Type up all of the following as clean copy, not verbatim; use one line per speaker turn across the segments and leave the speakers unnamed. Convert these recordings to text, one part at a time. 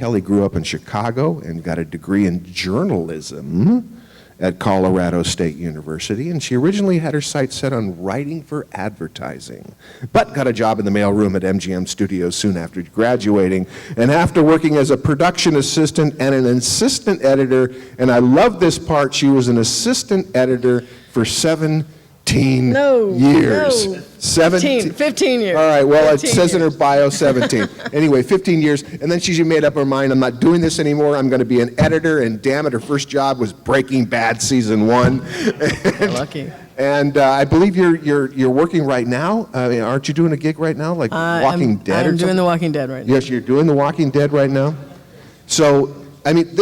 Kelley grew up in Chicago and got a degree in journalism at Colorado State University, and she originally had her sights set on writing for advertising, but got a job in the mailroom at MGM Studios soon after graduating, and after working as a production assistant and an assistant editor, and I love this part, she was an assistant editor for 17 years.
No.
15
years.
All right, well, it says in her
years.
bio 17. Anyway, 15 years, and then she made up her mind, I'm not doing this anymore, I'm gonna be an editor, and damn it, her first job was Breaking Bad Season 1.
Lucky.
And I believe you're working right now. I mean, aren't you doing a gig right now, like Walking Dead or
I'm doing
something?
The Walking Dead right now.
Yes, you're doing The Walking Dead right now. So, I mean,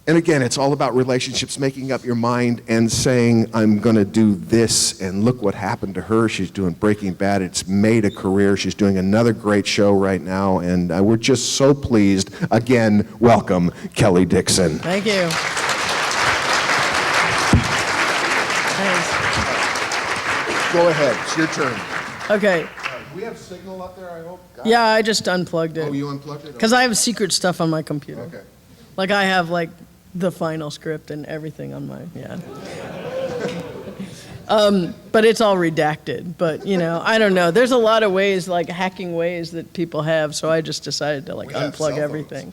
and again, it's all about relationships, making up your mind and saying, I'm going to do this, and look what happened to her. She's doing Breaking Bad. It's made a career. She's doing another great show right now, and we're just so pleased. Again, welcome, Kelley Dixon.
Thank you. Thanks.
Go ahead. It's your turn.
Okay.
Do we have signal up there, I hope?
Yeah, I just unplugged it.
Oh, you unplugged it?
Because I have secret stuff on my computer.
Okay.
Like I have like the final script and everything on my, yeah. But it's all redacted. But, you know, I don't know. There's a lot of ways, like hacking ways that people have, so I just decided to like unplug everything.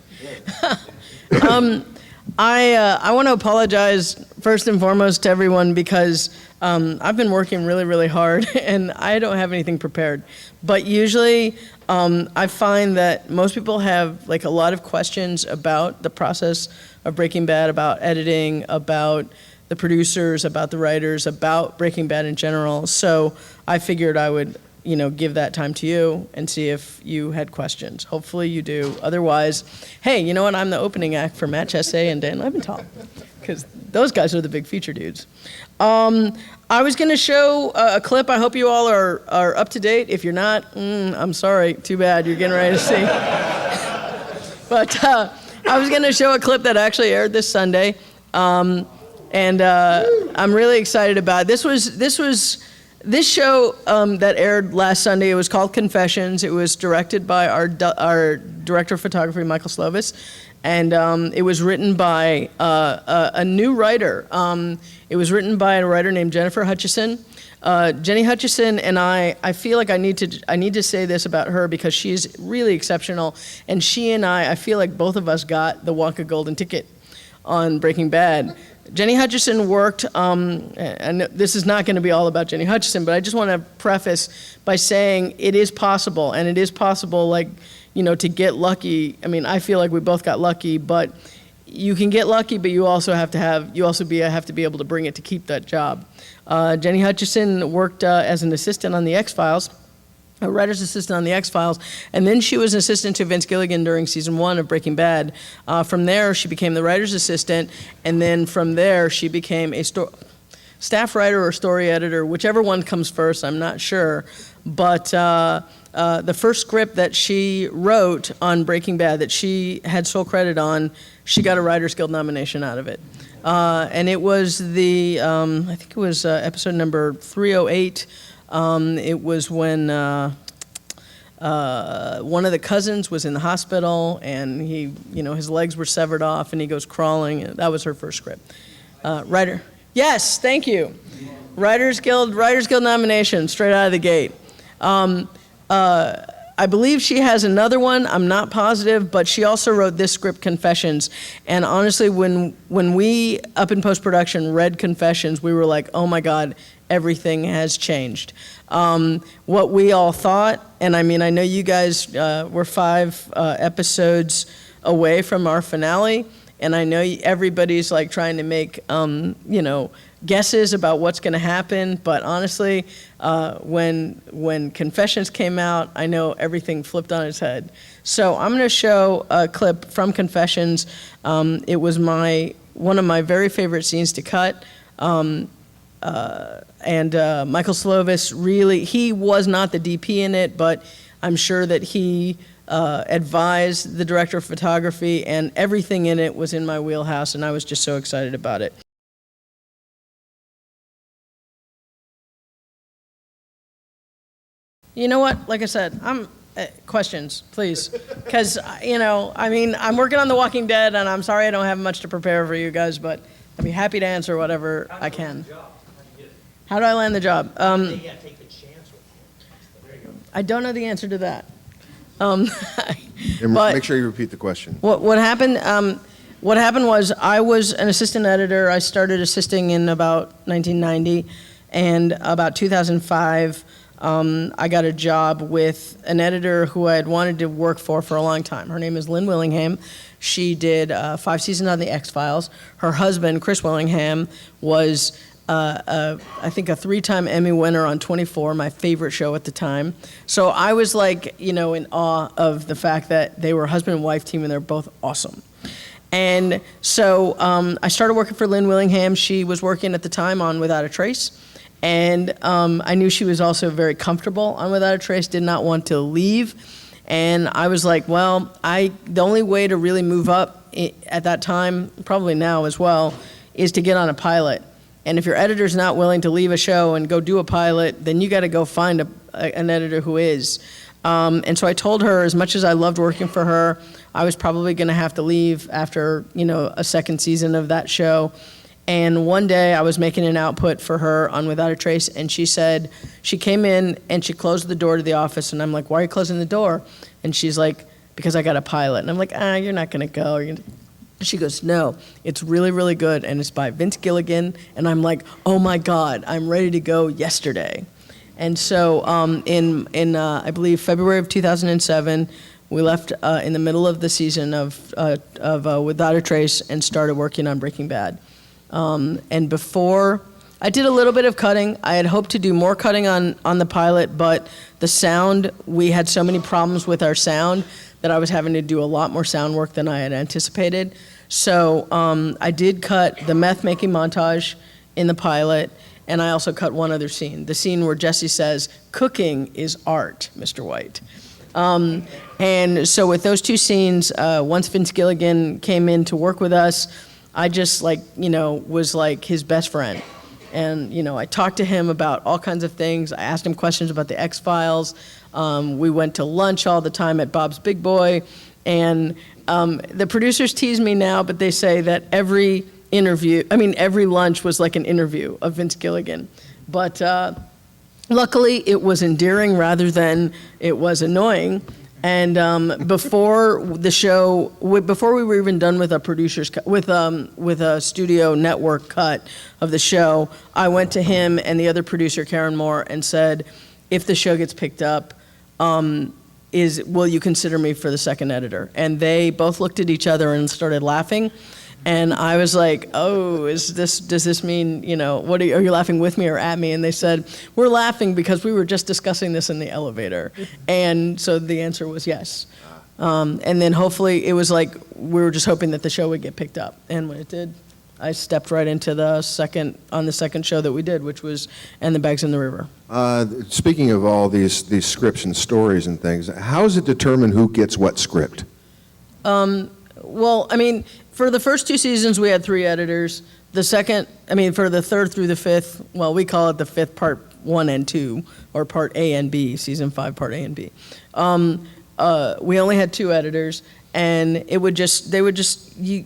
I want to apologize first and foremost to everyone because I've been working really, really hard and I don't have anything prepared. But usually I find that most people have like a lot of questions about the process of Breaking Bad, about editing, about the producers, about the writers, about Breaking Bad in general. So I figured I would, you know, give that time to you and see if you had questions. Hopefully you do. Otherwise, hey, you know what? I'm the opening act for Matt Chessay and Dan Leventhal, because those guys are the big feature dudes. I was going to show a clip. I hope you all are up to date. If you're not, I'm sorry. Too bad. You're getting ready to see. But I was going to show a clip that actually aired this Sunday, and I'm really excited about it. This show that aired last Sunday. It was called Confessions. It was directed by our director of photography, Michael Slovis, and it was written by a new writer. It was written by a writer named Jennifer Hutchison. Jenny Hutchison and I feel like I need to say this about her because she's really exceptional, and she and I feel like both of us got the Wonka Golden Ticket on Breaking Bad. Jenny Hutchison worked, and this is not going to be all about Jenny Hutchison, but I just want to preface by saying it is possible, and it is possible, like, you know, to get lucky. I mean, I feel like we both got lucky, but you can get lucky, but you also have to be able to bring it to keep that job. Jenny Hutchison worked as an assistant on The X-Files, a writer's assistant on The X-Files, and then she was an assistant to Vince Gilligan during season 1 of Breaking Bad. From there, she became the writer's assistant, and then from there, she became a staff writer or story editor, whichever one comes first, I'm not sure. But the first script that she wrote on Breaking Bad that she had sole credit on, she got a Writers Guild nomination out of it. And it was I think it was episode number 308. It was when one of the cousins was in the hospital and he, you know, his legs were severed off and he goes crawling. That was her first script. Writer, yes, thank you. Writers Guild nomination straight out of the gate. I believe she has another one, I'm not positive, but she also wrote this script, Confessions. And honestly, when we, up in post-production, read Confessions, we were like, oh my God, everything has changed. What we all thought, and I mean, I know you guys were 5 episodes away from our finale, and I know everybody's like trying to make, you know, guesses about what's going to happen, but honestly, when Confessions came out, I know everything flipped on its head. So I'm going to show a clip from Confessions. It was one of my very favorite scenes to cut. And Michael Slovis really, he was not the DP in it, but I'm sure that he advised the director of photography, and everything in it was in my wheelhouse, and I was just so excited about it. You know what? Like I said, questions, please. Because, I'm working on The Walking Dead, and I'm sorry I don't have much to prepare for you guys, but I'd be happy to answer whatever I can. How do I land the job? I don't know the answer to that. But
Make sure you repeat the question.
what happened? What happened was I was an assistant editor. I started assisting in about 1990, and about 2005, I got a job with an editor who I had wanted to work for a long time. Her name is Lynn Willingham. She did 5 seasons on the X-Files. Her husband, Chris Willingham, was I think a 3-time Emmy winner on 24, my favorite show at the time. So I was in awe of the fact that they were a husband and wife team and they're both awesome. And so I started working for Lynn Willingham. She was working at the time on Without a Trace. And I knew she was also very comfortable on Without a Trace, did not want to leave. And I was like, well, the only way to really move up at that time, probably now as well, is to get on a pilot. And if your editor's not willing to leave a show and go do a pilot, then you got to go find an editor who is. And so I told her, as much as I loved working for her, I was probably going to have to leave after, a second season of that show. And one day I was making an output for her on Without a Trace, and she said, she came in and she closed the door to the office, and I'm like, why are you closing the door? And she's like, because I got a pilot. And I'm like, you're not going to go. She goes, no, it's really, really good, and it's by Vince Gilligan. And I'm like, oh my God, I'm ready to go yesterday. And so in I believe February of 2007, we left in the middle of the season of Without a Trace and started working on Breaking Bad. And before, I did a little bit of cutting. I had hoped to do more cutting on the pilot, but the sound, we had so many problems with our sound that I was having to do a lot more sound work than I had anticipated. So I did cut the meth making montage in the pilot, and I also cut one other scene, the scene where Jesse says, "Cooking is art, Mr. White." And so with those 2 scenes, once Vince Gilligan came in to work with us, I just was like his best friend. And, I talked to him about all kinds of things. I asked him questions about the X-Files. We went to lunch all the time at Bob's Big Boy. And the producers tease me now, but they say that every lunch was like an interview of Vince Gilligan. But luckily, it was endearing rather than it was annoying. And before the show, before we were even done with a producer's cut, with a studio network cut of the show, I went to him and the other producer, Karen Moore, and said, if the show gets picked up, will you consider me for the second editor? And they both looked at each other and started laughing. And I was like, does this mean, are you laughing with me or at me? And they said, we're laughing because we were just discussing this in the elevator. And so the answer was yes. And then hopefully it was like, we were just hoping that the show would get picked up. And when it did, I stepped right into the second show that we did, which was And the Bags in the River.
Speaking of all these scripts and stories and things, how is it determined who gets what script?
Well, for the first 2 seasons, we had 3 editors. For the third through the fifth, well, we call it the fifth part 1 and 2, or part A and B, season 5, part A and B. We only had 2 editors, and we would just rotate.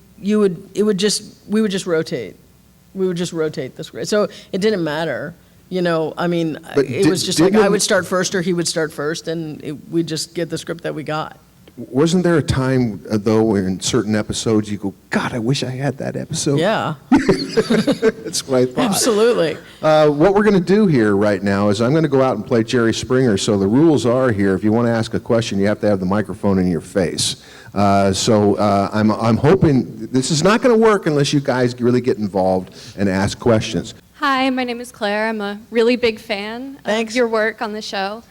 We would just rotate the script. So it didn't matter. It was just like I would start first or he would start first, and we'd just get the script that we got.
Wasn't there a time, though, in certain episodes you go, God, I wish I had that episode?
Yeah.
That's what I thought.
Absolutely.
What we're going to do here right now is I'm going to go out and play Jerry Springer. So the rules are here, if you want to ask a question, you have to have the microphone in your face. I'm hoping this is not going to work unless you guys really get involved and ask questions.
Hi, my name is Claire. I'm a really big fan of your work on the show.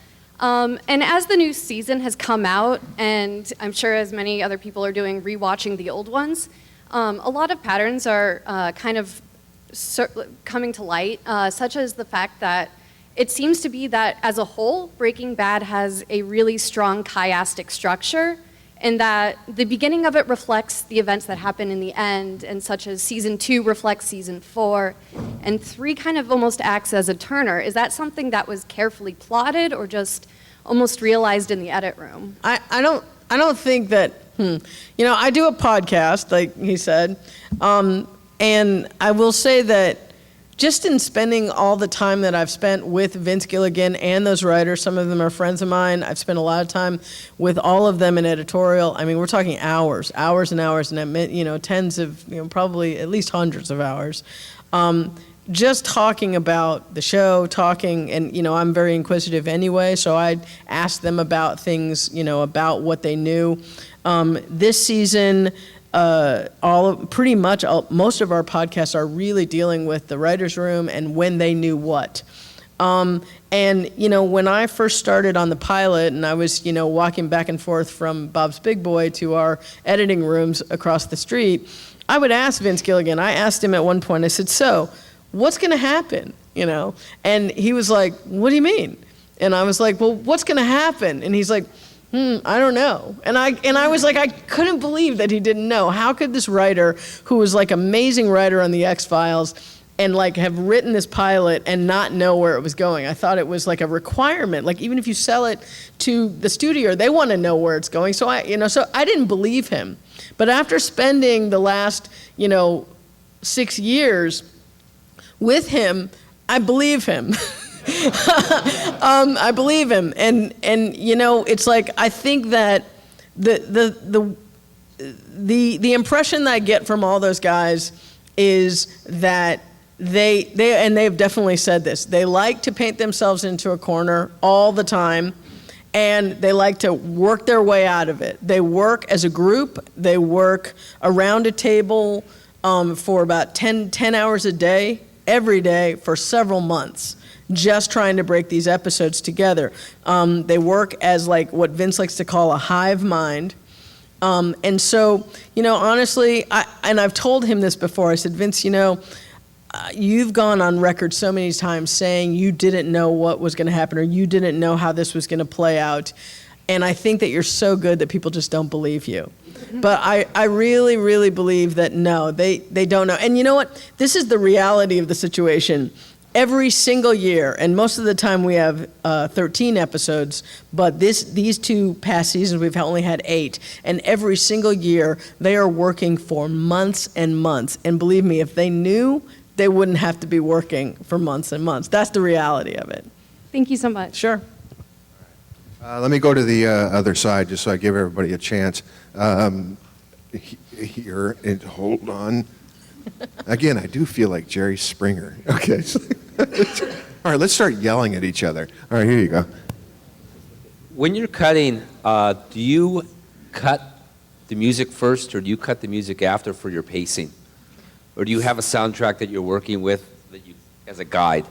And as the new season has come out, and I'm sure as many other people are doing, rewatching the old ones, a lot of patterns are kind of coming to light, such as the fact that it seems to be that as a whole, Breaking Bad has a really strong chiastic structure, and that the beginning of it reflects the events that happen in the end, and such as season 2 reflects season 4, and 3 kind of almost acts as a turner. Is that something that was carefully plotted, or just almost realized in the edit room?
I don't think that, I do a podcast, like he said, and I will say that just in spending all the time that I've spent with Vince Gilligan and those writers, some of them are friends of mine. I've spent a lot of time with all of them in editorial. I mean, we're talking hours and hours, and I meant, tens of, probably at least hundreds of hours. Just talking about the show, and, I'm very inquisitive anyway, so I'd ask them about things, about what they knew. This season, most of our podcasts are really dealing with the writer's room and when they knew what. And, when I first started on the pilot and I was, walking back and forth from Bob's Big Boy to our editing rooms across the street, I would ask Vince Gilligan. I asked him at one point, I said, so, what's going to happen? And he was like, what do you mean? And I was like, well, what's going to happen? And he's like, I don't know. And I was like, I couldn't believe that he didn't know. How could this writer, who was like amazing writer on the X-Files, and like have written this pilot and not know where it was going? I thought it was like a requirement. Like even if you sell it to the studio, they want to know where it's going. So I didn't believe him. But after spending the last, 6 years with him, I believe him. I believe him, and it's like I think that the impression that I get from all those guys is that they've definitely said this. They like to paint themselves into a corner all the time, and they like to work their way out of it. They work as a group. They work around a table for about 10 hours a day, every day for several months, just trying to break these episodes together. They work as like what Vince likes to call a hive mind. And so, honestly, I've told him this before. I said, Vince, you've gone on record so many times saying you didn't know what was going to happen or you didn't know how this was going to play out. And I think that you're so good that people just don't believe you. But I really, really believe that no, they don't know. And you know what? This is the reality of the situation. Every single year, and most of the time we have 13 episodes, but these two past seasons we've only had 8. And every single year they are working for months and months. And believe me, if they knew, they wouldn't have to be working for months and months. That's the reality of it.
Thank you so much.
Sure.
Let me go to the other side just so I give everybody a chance. Here, and hold on. Again, I do feel like Jerry Springer. Okay. All right, let's start yelling at each other. All right, here you go.
When you're cutting, do you cut the music first or do you cut the music after for your pacing? Or do you have a soundtrack that you're working with that you, as a guide?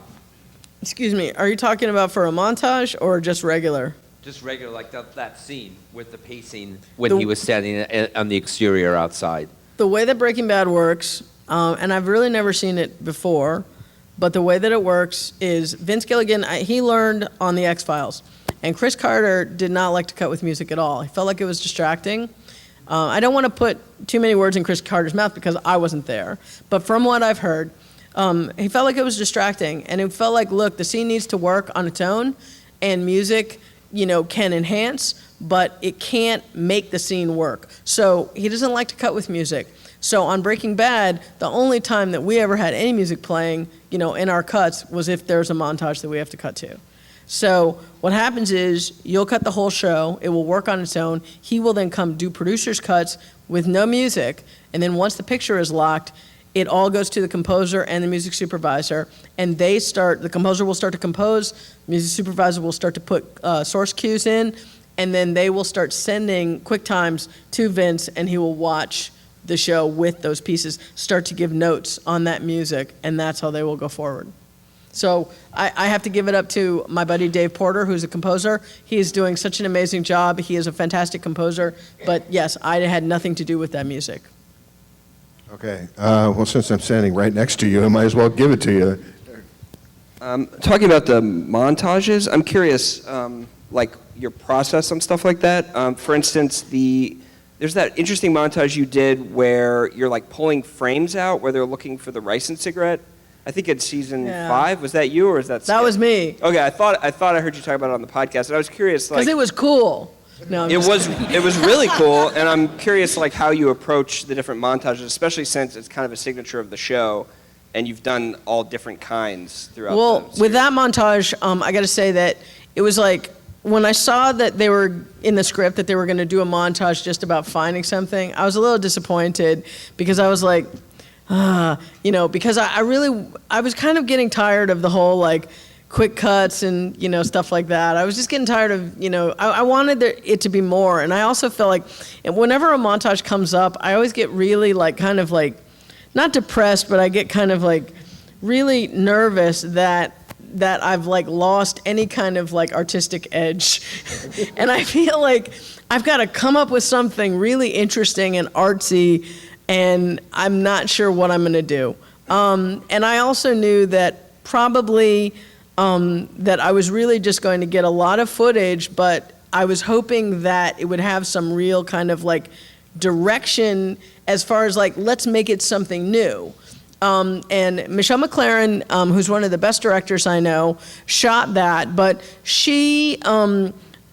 Excuse me, are you talking about for a montage or just regular?
Just regular, like that scene with the pacing when he was standing on the exterior outside.
The way that Breaking Bad works, and I've really never seen it before, but the way that it works is Vince Gilligan, he learned on the X-Files, and Chris Carter did not like to cut with music at all. He felt like it was distracting. I don't want to put too many words in Chris Carter's mouth because I wasn't there, but from what I've heard, he felt like it was distracting, and it felt like, look, the scene needs to work on its own, and music, can enhance, but it can't make the scene work. So he doesn't like to cut with music. So on Breaking Bad, the only time that we ever had any music playing, in our cuts was if there's a montage that we have to cut to. So what happens is you'll cut the whole show, it will work on its own. He will then come do producer's cuts with no music, and then once the picture is locked, it all goes to the composer and the music supervisor, and the composer will start to compose, music supervisor will start to put source cues in, and then they will start sending quick times to Vince, and he will watch the show with those pieces, start to give notes on that music, and that's how they will go forward. So I have to give it up to my buddy Dave Porter, who's a composer. He is doing such an amazing job. He is a fantastic composer, but yes, I had nothing to do with that music.
Okay. Well, since I'm standing right next to you, I might as well give it to you.
Talking about the montages, I'm curious, like your process on stuff like that. For instance, there's that interesting montage you did where you're like pulling frames out where they're looking for the rice and cigarette. I think it's season
Yeah.
5. Was that you or is that
That was me.
Okay, I thought I heard you talk about it on the podcast, and I was curious, like,
Because it was cool. No, I'm
it
just
was really cool, and I'm curious, like, how you approach the different montages, especially since it's kind of a signature of the show, and you've done all different kinds throughout.
Well,
the
with
series.
that montage, I got to say that it was like when I saw that they were in the script that they were going to do a montage just about finding something, I was a little disappointed because I was like, because I was kind of getting tired of the whole like quick cuts and stuff like that. I was just getting tired of I wanted it to be more, and I also felt like whenever a montage comes up, I always get really like kind of like not depressed, but I get kind of like really nervous that I've like lost any kind of like artistic edge. And I feel like I've got to come up with something really interesting and artsy, and I'm not sure what I'm going to do. And I also knew that probably that I was really just going to get a lot of footage, but I was hoping that it would have some real kind of like direction as far as like, let's make it something new. And Michelle MacLaren, who's one of the best directors I know, shot that, but she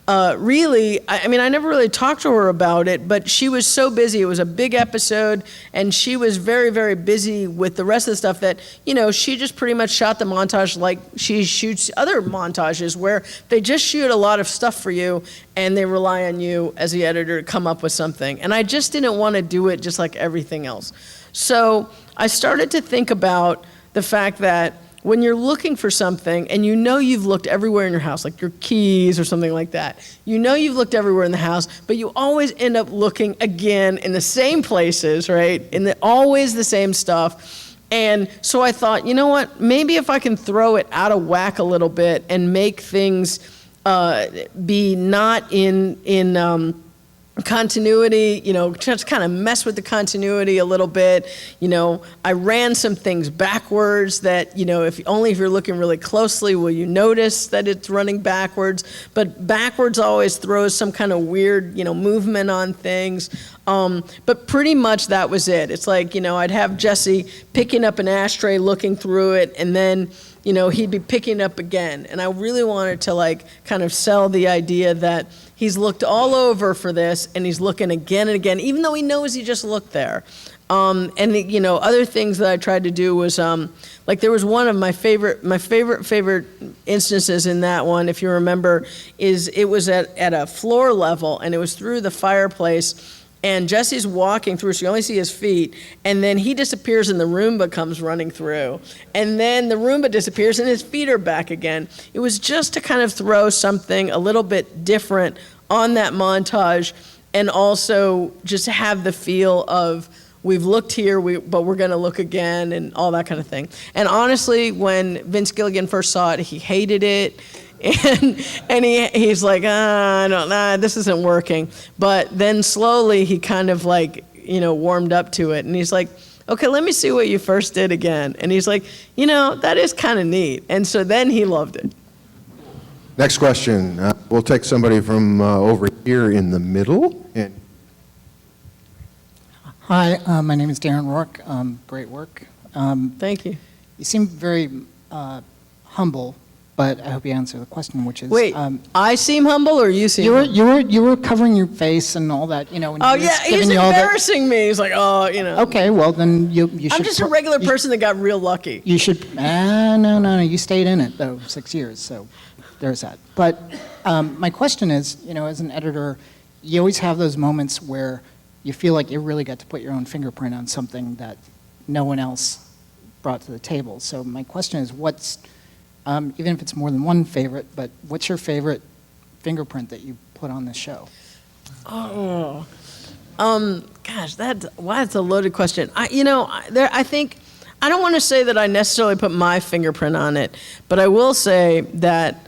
really, I mean, I never really talked to her about it, but she was so busy. It was a big episode, and she was very, very busy with the rest of the stuff that, she just pretty much shot the montage like she shoots other montages where they just shoot a lot of stuff for you, and they rely on you as the editor to come up with something. And I just didn't want to do it just like everything else. So I started to think about the fact that when you're looking for something and you've looked everywhere in your house, like your keys or something like that, you've looked everywhere in the house, but you always end up looking again in the same places, right? Always the same stuff. And so I thought, you know what, maybe if I can throw it out of whack a little bit and make things be not in continuity, just kind of mess with the continuity a little bit. I ran some things backwards that, if you're looking really closely, will you notice that it's running backwards? But backwards always throws some kind of weird, movement on things. But pretty much that was it. It's like, I'd have Jesse picking up an ashtray, looking through it, and then, he'd be picking up again. And I really wanted to like kind of sell the idea that he's looked all over for this, and he's looking again and again, even though he knows he just looked there. And other things that I tried to do was like there was one of my favorite instances in that one, if you remember, is it was at a floor level, and it was through the fireplace. And Jesse's walking through, so you only see his feet, and then he disappears and the Roomba comes running through. And then the Roomba disappears and his feet are back again. It was just to kind of throw something a little bit different on that montage, and also just have the feel of, we've looked here, but we're going to look again, and all that kind of thing. And honestly, when Vince Gilligan first saw it, he hated it. And he's like, this isn't working. But then slowly he kind of like, warmed up to it. And he's like, okay, let me see what you first did again. And he's like, that is kind of neat. And so then he loved it.
Next question. We'll take somebody from over here in the middle. And
Hi, my name is Darren Rourke. Great work.
Thank you.
You seem very humble, but I hope you answer the question, which is...
Wait, I seem humble or you seem humble?
You were covering your face and all that, when
Oh,
he was
yeah, he's
giving you all that.
embarrassing me. He's like,
Okay, well, then you should...
I'm just a regular person that got real lucky.
You should... No, you stayed in it, though, 6 years, so there's that. But my question is, as an editor, you always have those moments where you feel like you really got to put your own fingerprint on something that no one else brought to the table. So my question is, what's... even if it's more than one favorite, but what's your favorite fingerprint that you put on this show?
Oh, gosh, that's a loaded question. I think, I don't want to say that I necessarily put my fingerprint on it, but I will say that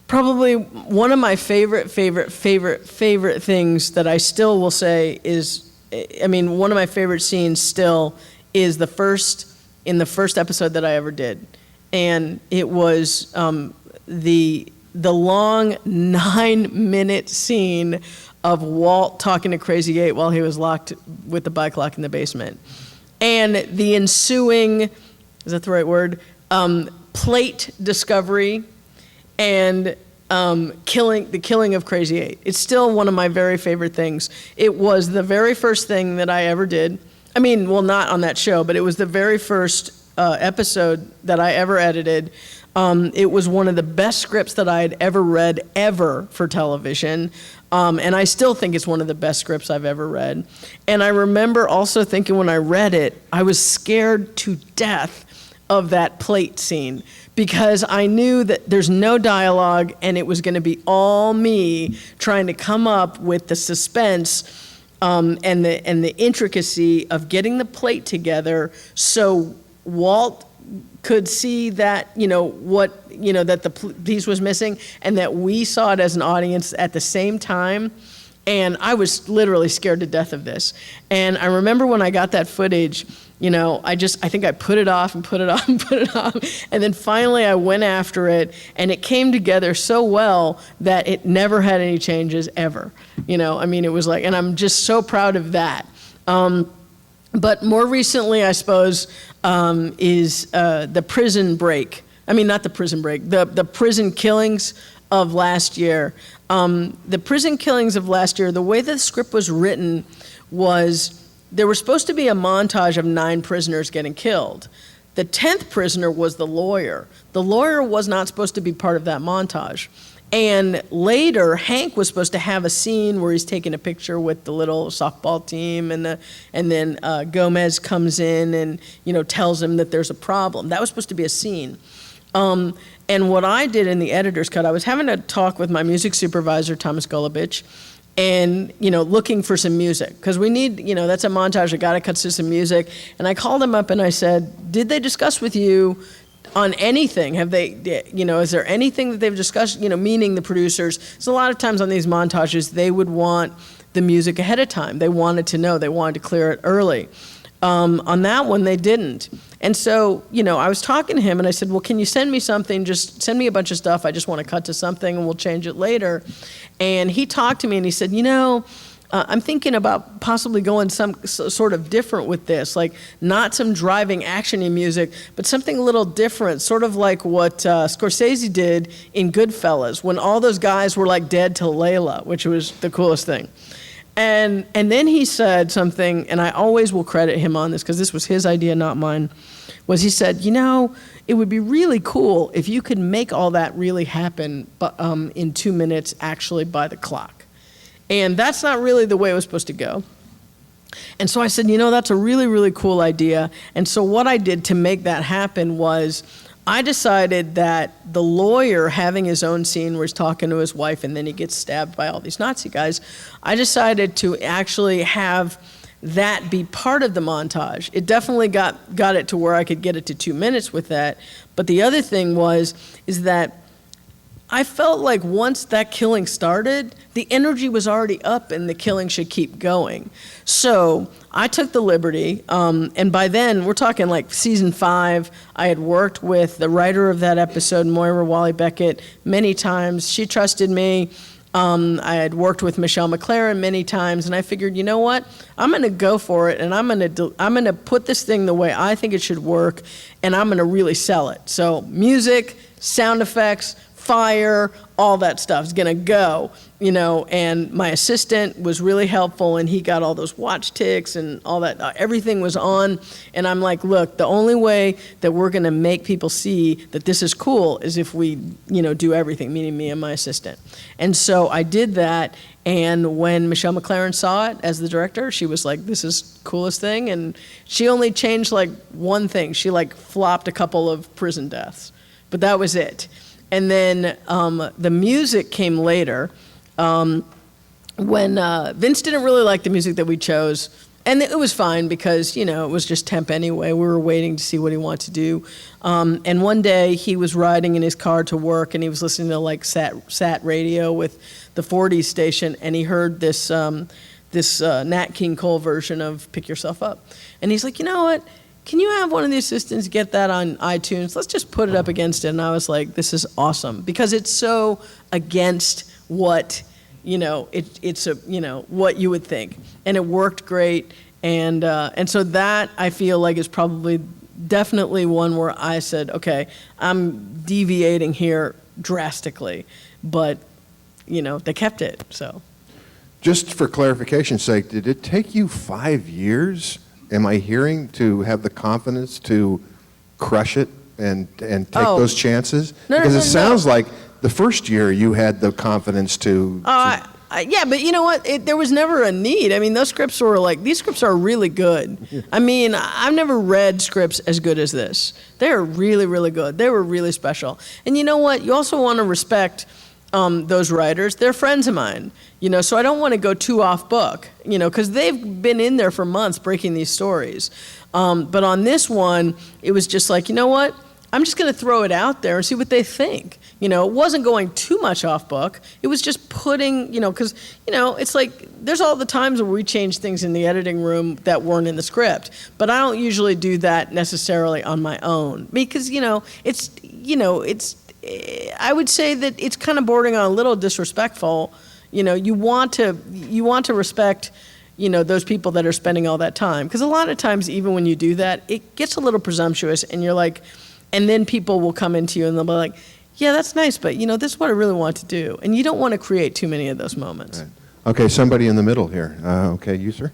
probably one of my favorite things that I still will say is, one of my favorite scenes still is in the first episode that I ever did. And it was the long 9-minute scene of Walt talking to Crazy 8 while he was locked with the bike lock in the basement. And the ensuing is that the right word? Plate discovery and the killing of Crazy 8. It's still one of my very favorite things. It was the very first thing that I ever did. I mean, well, not on that show, but it was the very first episode that I ever edited. It was one of the best scripts that I had ever read ever for television. And I still think it's one of the best scripts I've ever read. And I remember also thinking when I read it, I was scared to death of that plate scene because I knew that there's no dialogue and it was going to be all me trying to come up with the suspense and the intricacy of getting the plate together so Walt could see that, that the piece was missing and that we saw it as an audience at the same time. And I was literally scared to death of this. And I remember when I got that footage, I think I put it off and put it off and put it off. And then finally I went after it and it came together so well that it never had any changes ever. It was like, and I'm just so proud of that. But more recently, I suppose, is the prison break. I mean, not the prison break, the prison killings of last year. The prison killings of last year, the way the script was written was there was supposed to be a montage of 9 prisoners getting killed. The 10th prisoner was the lawyer. The lawyer was not supposed to be part of that montage. And later, Hank was supposed to have a scene where he's taking a picture with the little softball team, and then Gomez comes in and tells him that there's a problem. That was supposed to be a scene. And what I did in the editor's cut, I was having a talk with my music supervisor, Thomas Golubic, and looking for some music because we need, that's a montage. I got to cut to some music. And I called him up and I said, "Did they discuss with you on anything? Have they, is there anything that they've discussed, meaning the producers?" So a lot of times on these montages, they would want the music ahead of time. They wanted to know, they wanted to clear it early. On that one, they didn't. And so, I was talking to him and I said, "Well, can you send me something? Just send me a bunch of stuff. I just want to cut to something and we'll change it later." And he talked to me and he said, "I'm thinking about possibly going some sort of different with this, like not some driving action-y music, but something a little different, sort of like what Scorsese did in Goodfellas, when all those guys were like dead to Layla, which was the coolest thing." And then he said something, and I always will credit him on this because this was his idea, not mine, was he said, "It would be really cool if you could make all that really happen in 2 minutes actually by the clock." And that's not really the way it was supposed to go. And so I said, that's a really, really cool idea. And so what I did to make that happen was I decided that the lawyer having his own scene where he's talking to his wife and then he gets stabbed by all these Nazi guys, I decided to actually have that be part of the montage. It definitely got it to where I could get it to 2 minutes with that. But the other thing is that I felt like once that killing started, the energy was already up and the killing should keep going. So I took the liberty, and by then, we're talking like season 5, I had worked with the writer of that episode, Moira Walley-Beckett, many times. She trusted me. I had worked with Michelle McLaren many times, and I figured, you know what? I'm going to go for it, and I'm going to put this thing the way I think it should work, and I'm going to really sell it. So music, sound effects, fire, all that stuff is going to go, and my assistant was really helpful, and he got all those watch ticks and all that. Everything was on, and I'm like, look, the only way that we're going to make people see that this is cool is if we, do everything, meaning me and my assistant. And so I did that, and when Michelle McLaren saw it as the director, she was like, this is the coolest thing, and she only changed like one thing. She like flopped a couple of prison deaths, but that was it. And then the music came later when Vince didn't really like the music that we chose. And it was fine because, it was just temp anyway. We were waiting to see what he wanted to do. And one day he was riding in his car to work and he was listening to like sat radio with the 40s station, and he heard this Nat King Cole version of Pick Yourself Up. And he's like, you know what? Can you have one of the assistants get that on iTunes? Let's just put it up against it. And I was like, this is awesome because it's so against what, what you would think. And it worked great. And so that I feel like is probably definitely one where I said, okay, I'm deviating here drastically, but, they kept it, so.
Just for clarification's sake, did it take you 5 years, am I hearing, to have the confidence to crush it and take
Oh.
those chances?
No, no,
Because
no,
it sounds like the first year you had the confidence to
Yeah, but you know what? There was never a need. I mean, those scripts were these scripts are really good. I mean, I've never read scripts as good as this. They're really, really good. They were really special. And you know what? You also want to respect those writers. They're friends of mine, so I don't want to go too off book, because they've been in there for months breaking these stories. But on this one, it was just like, you know what? I'm just going to throw it out there and see what they think. It wasn't going too much off book. It was just putting, because, it's like there's all the times where we change things in the editing room that weren't in the script. But I don't usually do that necessarily on my own because, I would say that it's kind of bordering on a little disrespectful. You want to respect, those people that are spending all that time. Because a lot of times, even when you do that, it gets a little presumptuous and you're like, and then people will come into you and they'll be like, yeah, that's nice, but this is what I really want to do. And you don't want to create too many of those moments.
Right. Okay, somebody in the middle here. Okay, you, sir?